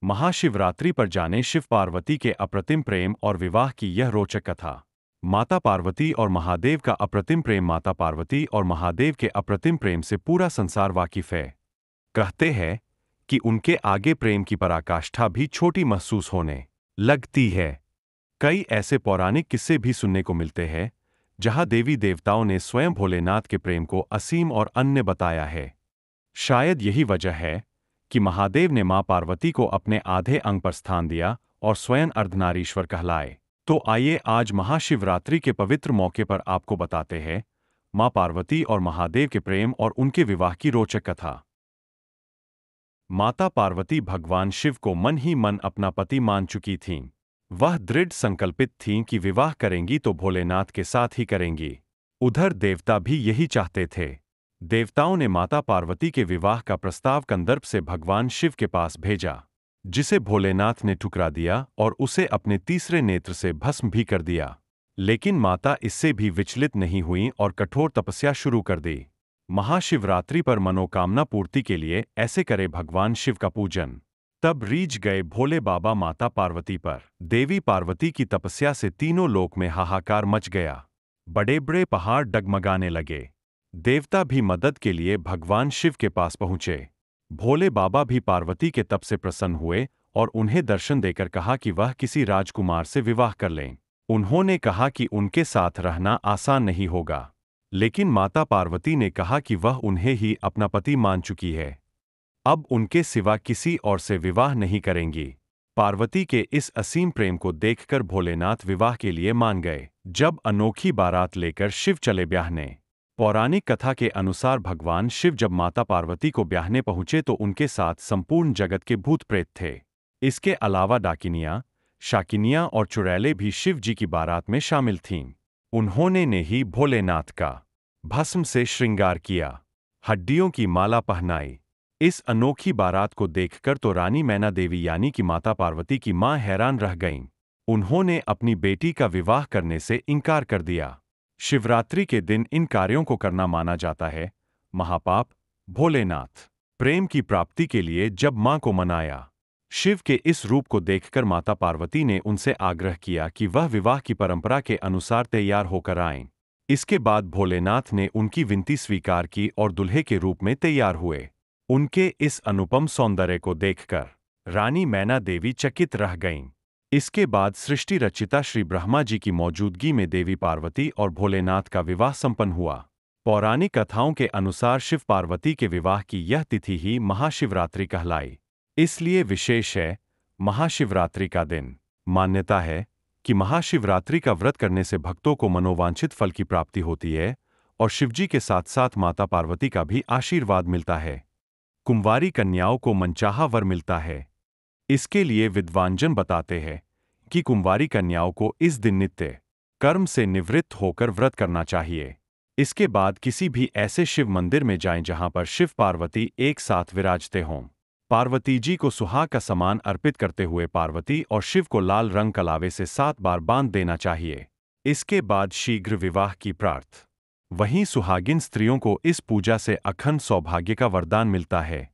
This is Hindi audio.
महाशिवरात्रि पर जाने शिव पार्वती के अप्रतिम प्रेम और विवाह की यह रोचक कथा। माता पार्वती और महादेव का अप्रतिम प्रेम। माता पार्वती और महादेव के अप्रतिम प्रेम से पूरा संसार वाकिफ है। कहते हैं कि उनके आगे प्रेम की पराकाष्ठा भी छोटी महसूस होने लगती है। कई ऐसे पौराणिक किस्से भी सुनने को मिलते हैं जहां देवी देवताओं ने स्वयं भोलेनाथ के प्रेम को असीम और अनन्य बताया है। शायद यही वजह है कि महादेव ने मां पार्वती को अपने आधे अंग पर स्थान दिया और स्वयं अर्धनारीश्वर कहलाए। तो आइए आज महाशिवरात्रि के पवित्र मौके पर आपको बताते हैं मां पार्वती और महादेव के प्रेम और उनके विवाह की रोचक कथा। माता पार्वती भगवान शिव को मन ही मन अपना पति मान चुकी थीं। वह दृढ़ संकल्पित थीं कि विवाह करेंगी तो भोलेनाथ के साथ ही करेंगी। उधर देवता भी यही चाहते थे। देवताओं ने माता पार्वती के विवाह का प्रस्ताव कंदर्प से भगवान शिव के पास भेजा, जिसे भोलेनाथ ने ठुकरा दिया और उसे अपने तीसरे नेत्र से भस्म भी कर दिया। लेकिन माता इससे भी विचलित नहीं हुईं और कठोर तपस्या शुरू कर दी। महाशिवरात्रि पर मनोकामना पूर्ति के लिए ऐसे करे भगवान शिव का पूजन। तब रीझ गए भोले बाबा माता पार्वती पर। देवी पार्वती की तपस्या से तीनों लोक में हाहाकार मच गया। बड़े बड़े पहाड़ डगमगाने लगे। देवता भी मदद के लिए भगवान शिव के पास पहुंचे। भोले बाबा भी पार्वती के तप से प्रसन्न हुए और उन्हें दर्शन देकर कहा कि वह किसी राजकुमार से विवाह कर लें। उन्होंने कहा कि उनके साथ रहना आसान नहीं होगा, लेकिन माता पार्वती ने कहा कि वह उन्हें ही अपना पति मान चुकी है, अब उनके सिवा किसी और से विवाह नहीं करेंगी। पार्वती के इस असीम प्रेम को देखकर भोलेनाथ विवाह के लिए मान गए। जब अनोखी बारात लेकर शिव चले ब्याहने। पौराणिक कथा के अनुसार भगवान शिव जब माता पार्वती को ब्याहने पहुंचे तो उनके साथ संपूर्ण जगत के भूत प्रेत थे। इसके अलावा डाकिनियां, शाकिनियां और चुड़ैलें भी शिव जी की बारात में शामिल थीं। उन्होंने ने ही भोलेनाथ का भस्म से श्रृंगार किया, हड्डियों की माला पहनाई। इस अनोखी बारात को देखकर तो रानी मैना देवी यानी कि माता पार्वती की मां हैरान रह गईं। उन्होंने अपनी बेटी का विवाह करने से इनकार कर दिया। शिवरात्रि के दिन इन कार्यों को करना माना जाता है महापाप। भोलेनाथ प्रेम की प्राप्ति के लिए जब मां को मनाया। शिव के इस रूप को देखकर माता पार्वती ने उनसे आग्रह किया कि वह विवाह की परंपरा के अनुसार तैयार होकर आएं। इसके बाद भोलेनाथ ने उनकी विनती स्वीकार की और दुल्हे के रूप में तैयार हुए। उनके इस अनुपम सौंदर्य को देखकर रानी मैना देवी चकित रह गईं। इसके बाद सृष्टि रचिता श्री ब्रह्मा जी की मौजूदगी में देवी पार्वती और भोलेनाथ का विवाह संपन्न हुआ। पौराणिक कथाओं के अनुसार शिव पार्वती के विवाह की यह तिथि ही महाशिवरात्रि कहलाई, इसलिए विशेष है महाशिवरात्रि का दिन। मान्यता है कि महाशिवरात्रि का व्रत करने से भक्तों को मनोवांछित फल की प्राप्ति होती है और शिवजी के साथ साथ माता पार्वती का भी आशीर्वाद मिलता है। कुंवारी कन्याओं को मनचाहा वर मिलता है। इसके लिए विद्वानजन बताते हैं कि कुंवारी कन्याओं को इस दिन नित्य कर्म से निवृत्त होकर व्रत करना चाहिए। इसके बाद किसी भी ऐसे शिव मंदिर में जाएं जहां पर शिव पार्वती एक साथ विराजते हों। पार्वती जी को सुहाग का सामान अर्पित करते हुए पार्वती और शिव को लाल रंग कलावे से 7 बार बांध देना चाहिए। इसके बाद शीघ्र विवाह की प्रार्थ। वहीं सुहागिन स्त्रियों को इस पूजा से अखंड सौभाग्य का वरदान मिलता है।